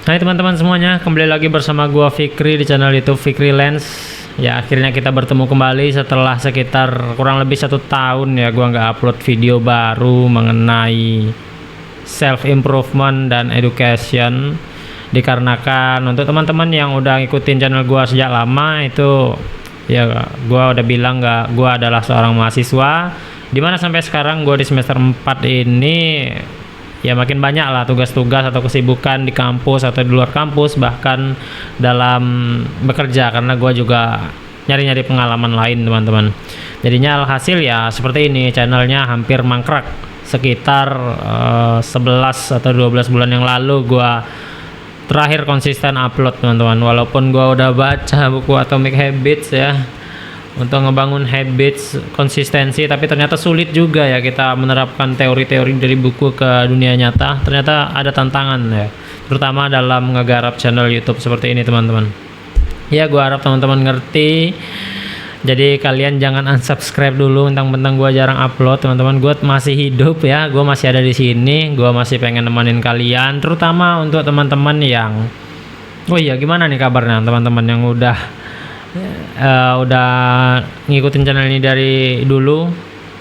Hai teman-teman semuanya, kembali lagi bersama gua Fikri di channel YouTube Fikri Lens. Ya akhirnya kita bertemu kembali setelah sekitar kurang lebih 1 tahun ya gua nggak upload video baru mengenai self improvement dan education. Dikarenakan untuk teman-teman yang udah ngikutin channel gua sejak lama itu ya gua udah bilang gua adalah seorang mahasiswa, dimana sampai sekarang gua di semester 4 ini ya makin banyak lah tugas-tugas atau kesibukan di kampus atau di luar kampus, bahkan dalam bekerja, karena gue juga nyari-nyari pengalaman lain teman-teman. Jadinya alhasil ya seperti ini, channelnya hampir mangkrak. Sekitar 11 atau 12 bulan yang lalu gue terakhir konsisten upload teman-teman. Walaupun gue udah baca buku Atomic Habits ya untuk ngebangun habits konsistensi, tapi ternyata sulit juga ya kita menerapkan teori-teori dari buku ke dunia nyata. Ternyata ada tantangan ya, terutama dalam ngegarap channel YouTube seperti ini teman-teman. Ya gua harap teman-teman ngerti. Jadi kalian jangan unsubscribe dulu mentang-mentang gua jarang upload teman-teman. Gua masih hidup ya, gua masih ada di sini, gua masih pengen nemenin kalian, terutama untuk teman-teman yang gimana nih kabarnya teman-teman yang udah ngikutin channel ini dari dulu.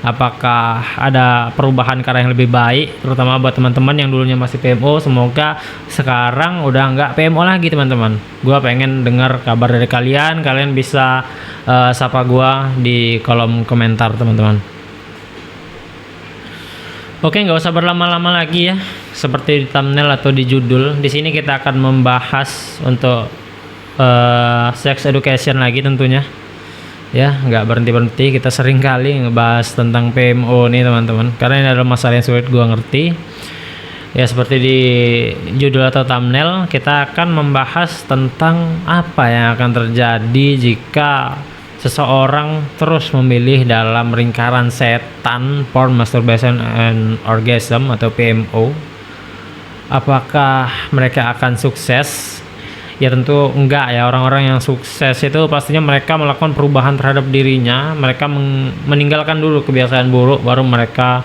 Apakah ada perubahan ke arah yang lebih baik, terutama buat teman-teman yang dulunya masih PMO. Semoga sekarang udah nggak PMO lagi teman-teman. Gua pengen dengar kabar dari kalian. Kalian bisa sapa gua di kolom komentar teman-teman. Oke, nggak usah berlama-lama lagi ya. Seperti di thumbnail atau di judul, di sini kita akan membahas untuk sex education lagi tentunya ya, nggak berhenti kita sering kali ngebahas tentang PMO nih teman-teman, karena ini adalah masalah yang sulit gua ngerti ya. Seperti di judul atau thumbnail, kita akan membahas tentang apa yang akan terjadi jika seseorang terus memilih dalam lingkaran setan, porn, masturbation and orgasm atau PMO. Apakah mereka akan sukses? Ya tentu enggak ya. Orang-orang yang sukses itu pastinya mereka melakukan perubahan terhadap dirinya. Mereka meninggalkan dulu kebiasaan buruk, baru mereka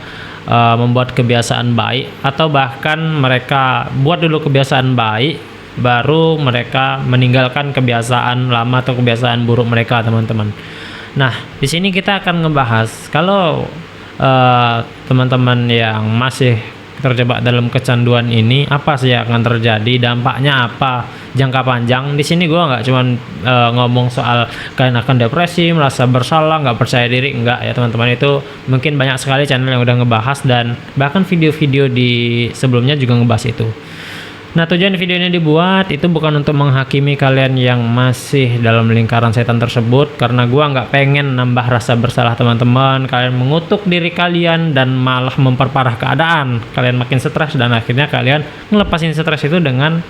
membuat kebiasaan baik, atau bahkan mereka buat dulu kebiasaan baik, baru mereka meninggalkan kebiasaan lama atau kebiasaan buruk mereka teman-teman. Nah di sini kita akan ngebahas kalau teman-teman yang masih terjebak dalam kecanduan ini, apa sih yang akan terjadi, dampaknya apa jangka panjang. Di sini gue nggak cuman ngomong soal kalian akan depresi, merasa bersalah, nggak percaya diri, enggak ya teman-teman. Itu mungkin banyak sekali channel yang udah ngebahas, dan bahkan video-video di sebelumnya juga ngebahas itu. Nah tujuan video ini dibuat itu bukan untuk menghakimi kalian yang masih dalam lingkaran setan tersebut, karena gua nggak pengen nambah rasa bersalah teman-teman, kalian mengutuk diri kalian dan malah memperparah keadaan, kalian makin stres dan akhirnya kalian ngelepasin stres itu dengan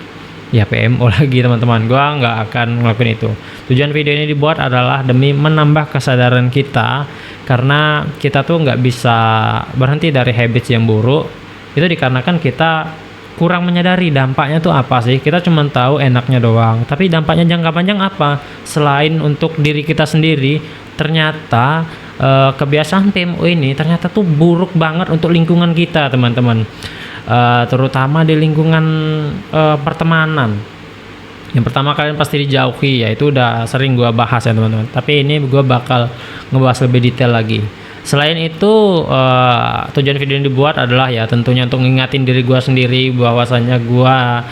ya PMO lagi teman-teman. Gua nggak akan ngelakuin itu. Tujuan video ini dibuat adalah demi menambah kesadaran kita, karena kita tuh nggak bisa berhenti dari habits yang buruk. Itu dikarenakan kita kurang menyadari dampaknya tuh apa sih. Kita cuma tahu enaknya doang, tapi dampaknya jangka panjang apa selain untuk diri kita sendiri. Ternyata kebiasaan PMO ini ternyata tuh buruk banget untuk lingkungan kita teman-teman, terutama di lingkungan pertemanan. Yang pertama kalian pasti dijauhi ya, itu udah sering gua bahas ya teman-teman, tapi ini gua bakal ngebahas lebih detail lagi. Selain itu tujuan video ini dibuat adalah ya tentunya untuk ngingatin diri gua sendiri bahwasanya gua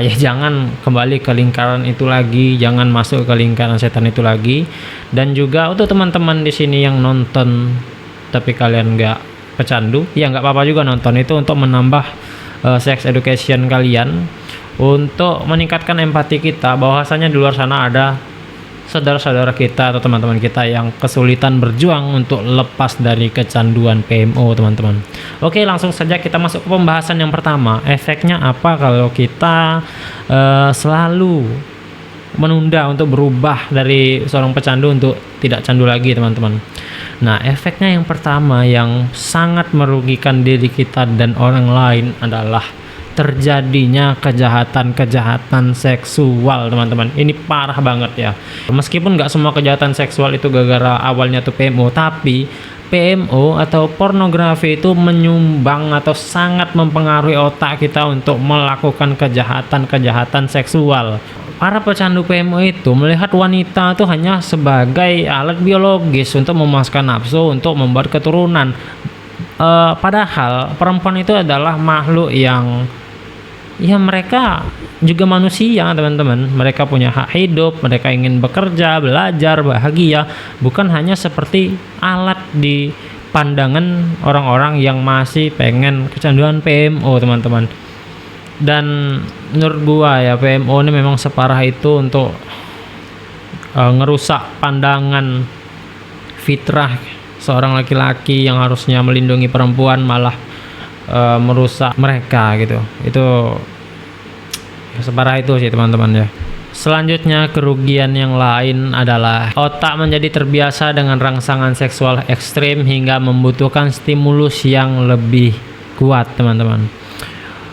ya jangan kembali ke lingkaran itu lagi, jangan masuk ke lingkaran setan itu lagi. Dan juga untuk teman-teman di sini yang nonton tapi kalian nggak pecandu, ya nggak apa-apa juga nonton, itu untuk menambah sex education kalian, untuk meningkatkan empati kita bahwasanya di luar sana ada saudara-saudara kita atau teman-teman kita yang kesulitan berjuang untuk lepas dari kecanduan PMO teman-teman. Oke, langsung saja kita masuk ke pembahasan yang pertama. Efeknya apa kalau kita selalu menunda untuk berubah dari seorang pecandu untuk tidak candu lagi teman-teman. Nah efeknya yang pertama yang sangat merugikan diri kita dan orang lain adalah terjadinya kejahatan-kejahatan seksual teman-teman. Ini parah banget ya. Meskipun nggak semua kejahatan seksual itu gara-gara awalnya tuh PMO, tapi PMO atau pornografi itu menyumbang atau sangat mempengaruhi otak kita untuk melakukan kejahatan-kejahatan seksual. Para pecandu PMO itu melihat wanita itu hanya sebagai alat biologis untuk memuaskan nafsu, untuk membuat keturunan. Padahal perempuan itu adalah makhluk yang ya mereka juga manusia, teman-teman. Mereka punya hak hidup, mereka ingin bekerja, belajar, bahagia, bukan hanya seperti alat di pandangan orang-orang yang masih pengen kecanduan PMO, teman-teman. Dan menurut gua ya PMO ini memang separah itu untuk ngerusak pandangan fitrah seorang laki-laki yang harusnya melindungi perempuan, malah merusak mereka gitu. Itu ya, separah itu sih teman-teman ya. Selanjutnya, kerugian yang lain adalah otak menjadi terbiasa dengan rangsangan seksual ekstrim hingga membutuhkan stimulus yang lebih kuat, teman-teman.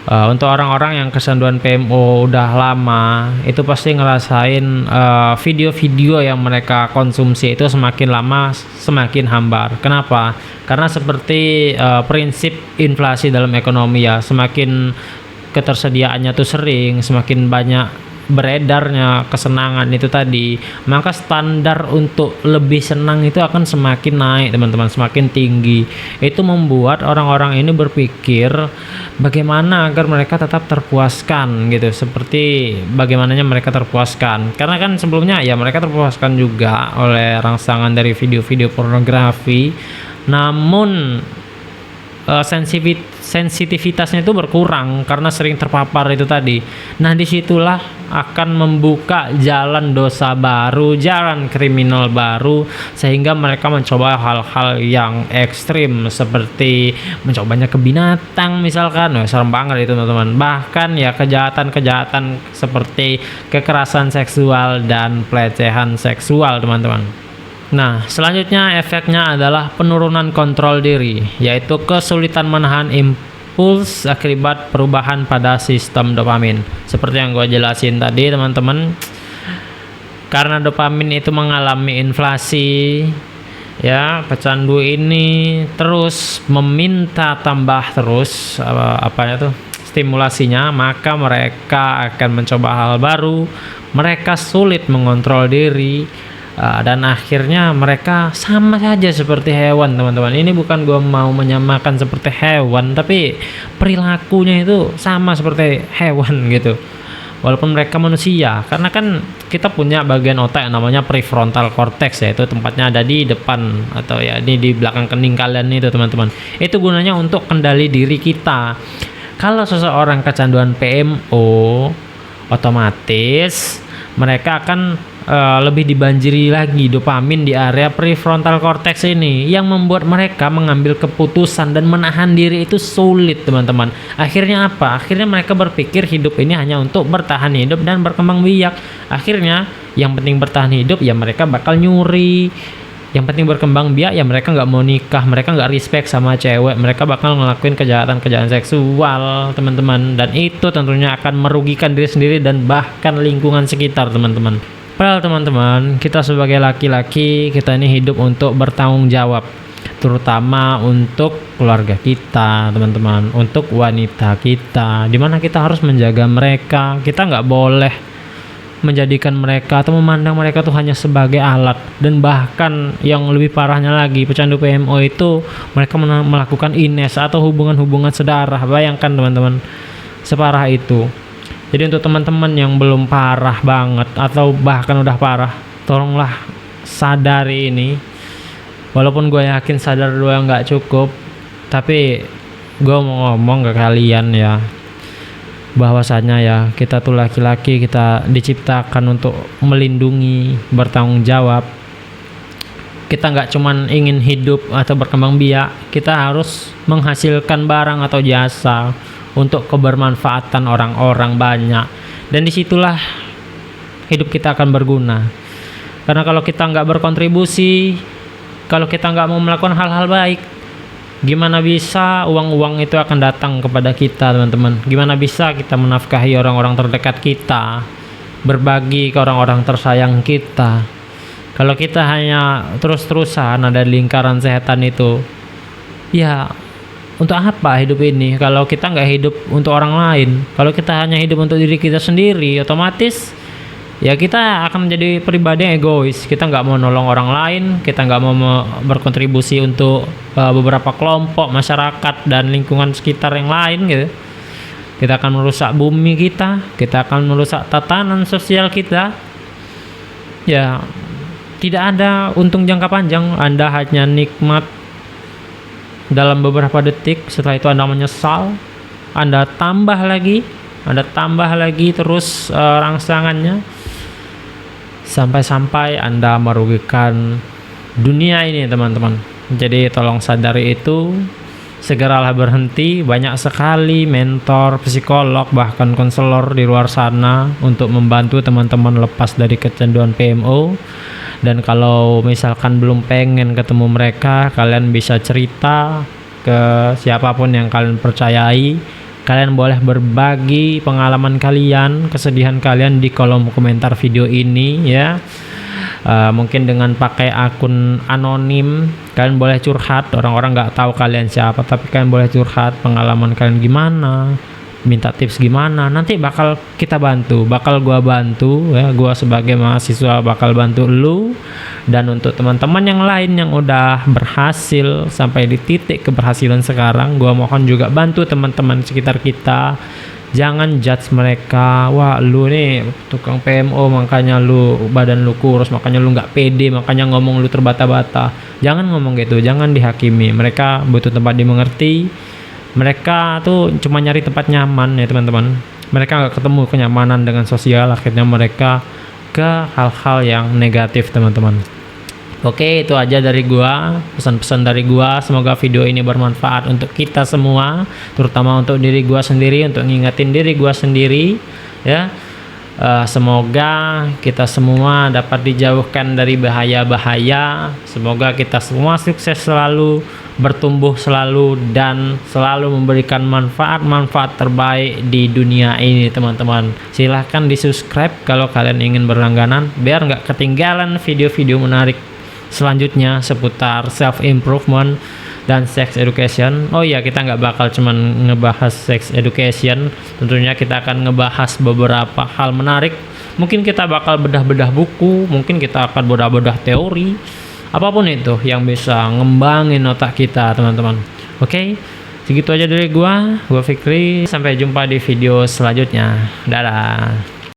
Untuk orang-orang yang kecanduan PMO udah lama, itu pasti ngerasain video-video yang mereka konsumsi itu semakin lama semakin hambar. Kenapa? Karena seperti prinsip inflasi dalam ekonomi ya, semakin ketersediaannya tuh sering, semakin banyak beredarnya kesenangan itu tadi, maka standar untuk lebih senang itu akan semakin naik, teman-teman, semakin tinggi. Itu membuat orang-orang ini berpikir bagaimana agar mereka tetap terpuaskan gitu, seperti bagaimananya mereka terpuaskan, karena kan sebelumnya ya mereka terpuaskan juga oleh rangsangan dari video-video pornografi, namun sensitivitasnya itu berkurang karena sering terpapar itu tadi. Nah, disitulah akan membuka jalan dosa baru, jalan kriminal baru, sehingga mereka mencoba hal-hal yang ekstrim seperti mencobanya ke binatang misalkan. Serem banget itu, teman-teman. Bahkan ya kejahatan-kejahatan seperti kekerasan seksual dan pelecehan seksual, teman-teman. Nah, selanjutnya efeknya adalah penurunan kontrol diri, yaitu kesulitan menahan impuls akibat perubahan pada sistem dopamin. Seperti yang gue jelasin tadi, teman-teman, karena dopamin itu mengalami inflasi, ya pecandu ini terus meminta tambah terus stimulasinya, maka mereka akan mencoba hal baru, mereka sulit mengontrol diri. Dan akhirnya mereka sama saja seperti hewan, teman-teman. Ini bukan gue mau menyamakan seperti hewan, tapi perilakunya itu sama seperti hewan gitu, walaupun mereka manusia. Karena kan kita punya bagian otak yang namanya prefrontal cortex, yaitu tempatnya ada di depan atau ya ini di belakang kening kalian itu, teman-teman. Itu gunanya untuk kendali diri kita. Kalau seseorang kecanduan PMO, otomatis mereka akan lebih dibanjiri lagi dopamin di area prefrontal cortex ini, yang membuat mereka mengambil keputusan dan menahan diri itu sulit, teman-teman. Akhirnya apa? Akhirnya mereka berpikir hidup ini hanya untuk bertahan hidup dan berkembang biak. Akhirnya yang penting bertahan hidup ya mereka bakal nyuri, yang penting berkembang biak ya mereka nggak mau nikah, mereka nggak respect sama cewek, mereka bakal ngelakuin kejahatan-kejahatan seksual, teman-teman. Dan itu tentunya akan merugikan diri sendiri dan bahkan lingkungan sekitar, teman-teman. Padahal teman-teman, kita sebagai laki-laki, kita ini hidup untuk bertanggung jawab, terutama untuk keluarga kita, teman-teman, untuk wanita kita, dimana kita harus menjaga mereka. Kita nggak boleh menjadikan mereka atau memandang mereka tuh hanya sebagai alat. Dan bahkan yang lebih parahnya lagi, pecandu PMO itu mereka melakukan ines atau hubungan-hubungan sedarah. Bayangkan, teman-teman, separah itu. Jadi untuk teman-teman yang belum parah banget atau bahkan udah parah, tolonglah sadari ini. Walaupun gue yakin sadar doang nggak cukup, tapi gue mau ngomong ke kalian ya, bahwasanya ya kita tuh laki-laki, kita diciptakan untuk melindungi, bertanggung jawab. Kita nggak cuman ingin hidup atau berkembang biak, kita harus menghasilkan barang atau jasa untuk kebermanfaatan orang-orang banyak. Dan disitulah hidup kita akan berguna. Karena kalau kita nggak berkontribusi, kalau kita nggak mau melakukan hal-hal baik, gimana bisa uang-uang itu akan datang kepada kita, teman-teman? Gimana bisa kita menafkahi orang-orang terdekat kita, berbagi ke orang-orang tersayang kita? Kalau kita hanya terus-terusan ada di lingkaran setan itu, ya untuk apa hidup ini kalau kita nggak hidup untuk orang lain? Kalau kita hanya hidup untuk diri kita sendiri, otomatis ya kita akan menjadi pribadi yang egois. Kita nggak mau nolong orang lain, kita nggak mau berkontribusi untuk beberapa kelompok masyarakat dan lingkungan sekitar yang lain gitu. Kita akan merusak bumi kita akan merusak tatanan sosial kita. Ya tidak ada untung jangka panjang. Anda hanya nikmat dalam beberapa detik, setelah itu Anda menyesal. Anda tambah lagi terus rangsangannya sampai Anda merugikan dunia ini, teman-teman. Jadi tolong sadari itu, segeralah berhenti. Banyak sekali mentor, psikolog, bahkan konselor di luar sana untuk membantu teman-teman lepas dari kecanduan PMO. Dan kalau misalkan belum pengen ketemu mereka, kalian bisa cerita ke siapapun yang kalian percayai. Kalian boleh berbagi pengalaman kalian, kesedihan kalian di kolom komentar video ini ya. Mungkin dengan pakai akun anonim, kalian boleh curhat. Orang-orang nggak tahu kalian siapa, tapi kalian boleh curhat pengalaman kalian gimana, minta tips gimana. Nanti bakal gua bantu ya. Gua sebagai mahasiswa bakal bantu lu. Dan untuk teman-teman yang lain yang udah berhasil sampai di titik keberhasilan sekarang, gua mohon juga bantu teman-teman sekitar kita. Jangan judge mereka. Wah, lu nih tukang PMO, makanya lu badan lu kurus, makanya lu nggak pede, makanya ngomong lu terbata-bata. Jangan ngomong gitu, jangan dihakimi. Mereka butuh tempat dimengerti. Mereka tuh cuma nyari tempat nyaman ya, teman-teman. Mereka nggak ketemu kenyamanan dengan sosial, akhirnya mereka ke hal-hal yang negatif, teman-teman. Oke, itu aja dari gua, pesan-pesan dari gua. Semoga video ini bermanfaat untuk kita semua, terutama untuk diri gua sendiri, untuk ngingetin diri gua sendiri ya. Semoga kita semua dapat dijauhkan dari bahaya-bahaya. Semoga kita semua sukses selalu, bertumbuh selalu, dan selalu memberikan manfaat-manfaat terbaik di dunia ini, teman-teman. Silahkan di subscribe kalau kalian ingin berlangganan, biar nggak ketinggalan video-video menarik selanjutnya seputar self improvement dan sex education. Oh iya, kita nggak bakal cuman ngebahas sex education, tentunya kita akan ngebahas beberapa hal menarik. Mungkin kita bakal bedah-bedah buku, mungkin kita akan bedah-bedah teori, apapun itu yang bisa ngembangin otak kita, teman-teman. Oke, segitu aja dari gua Fikri. Sampai jumpa di video selanjutnya. Dadah.